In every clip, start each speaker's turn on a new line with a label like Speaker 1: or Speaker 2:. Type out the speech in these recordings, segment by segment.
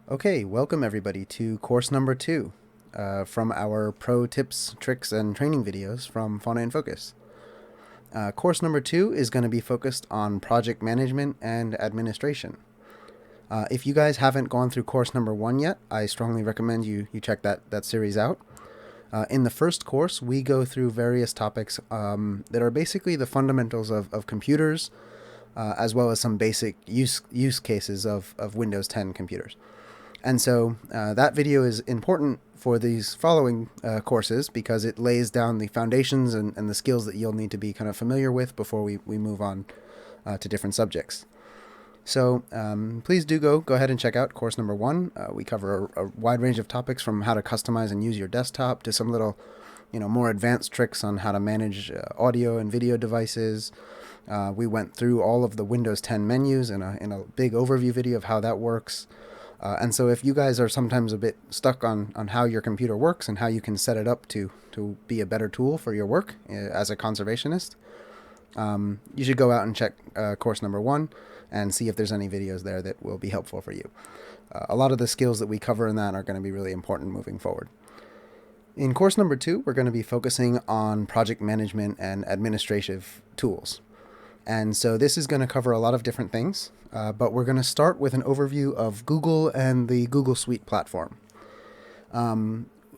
Speaker 1: Okay, welcome everybody to course number 2 from our pro tips, tricks, and training videos from Fauna in Focus. Course number 2 is going to be focused on project management and administration. If you guys haven't gone through course number 1 yet, I strongly recommend you check that series out. In the first course, we go through various topics that are basically the fundamentals of computers, as well as some basic use cases of Windows 10 computers. And so that video is important for these following courses because it lays down the foundations and the skills that you'll need to be kind of familiar with before we move on to different subjects. So please do go ahead and check out course number 1. We cover a wide range of topics from how to customize and use your desktop to some little, more advanced tricks on how to manage audio and video devices. We went through all of the Windows 10 menus in a big overview video of how that works. And so if you guys are sometimes a bit stuck on how your computer works and how you can set it up to be a better tool for your work as a conservationist, you should go out and check course number 1 and see if there's any videos there that will be helpful for you. A lot of the skills that we cover in that are going to be really important moving forward. In course number 2, we're going to be focusing on project management and administrative tools. And so this is going to cover a lot of different things, but we're going to start with an overview of Google and the Google Suite platform.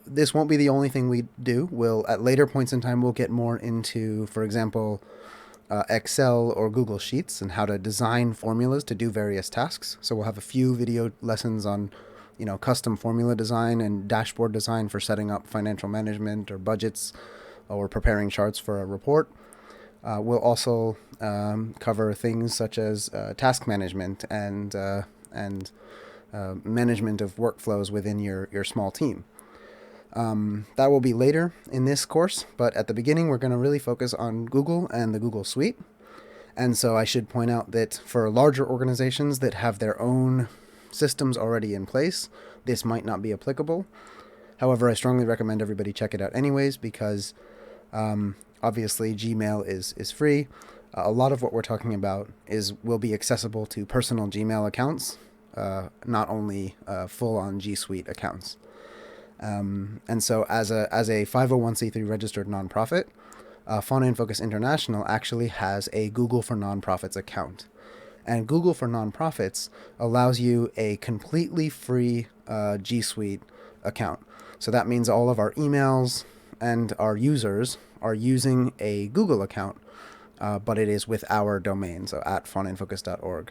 Speaker 1: This won't be the only thing we do. At later points in time, we'll get more into, for example, Excel or Google Sheets and how to design formulas to do various tasks. So we'll have a few video lessons on, custom formula design and dashboard design for setting up financial management or budgets or preparing charts for a report. We'll also cover things such as task management and management of workflows within your small team. That will be later in this course, but at the beginning we're going to really focus on Google and the Google Suite. And so I should point out that for larger organizations that have their own systems already in place, this might not be applicable. However, I strongly recommend everybody check it out anyways because obviously, Gmail is free. A lot of what we're talking about will be accessible to personal Gmail accounts, not only full-on G Suite accounts. And so, as a 501c3 registered nonprofit, Fauna in Focus International actually has a Google for Nonprofits account. And Google for Nonprofits allows you a completely free G Suite account. So that means all of our emails and our users are using a Google account, but it is with our domain, so at faunainfocus.org.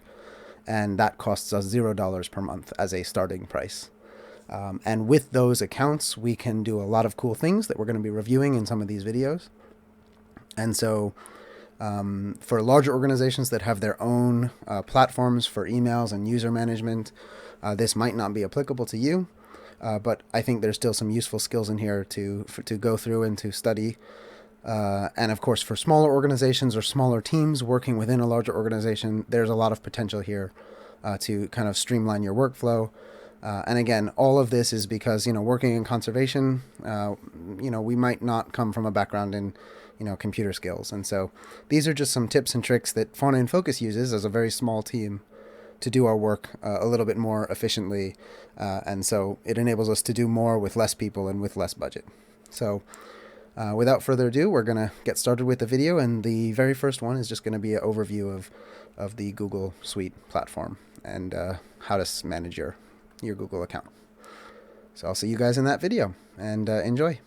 Speaker 1: And that costs us $0 per month as a starting price. And with those accounts, we can do a lot of cool things that we're going to be reviewing in some of these videos. And so for larger organizations that have their own platforms for emails and user management, this might not be applicable to you. But I think there's still some useful skills in here to go through and to study. And of course, for smaller organizations or smaller teams working within a larger organization, there's a lot of potential here to kind of streamline your workflow. And again, all of this is because, working in conservation, we might not come from a background in, computer skills. And so these are just some tips and tricks that Fauna in Focus uses as a very small team to do our work a little bit more efficiently. And so it enables us to do more with less people and with less budget. So without further ado, we're going to get started with the video. And the very first one is just going to be an overview of the Google Suite platform and how to manage your Google account. So I'll see you guys in that video and enjoy.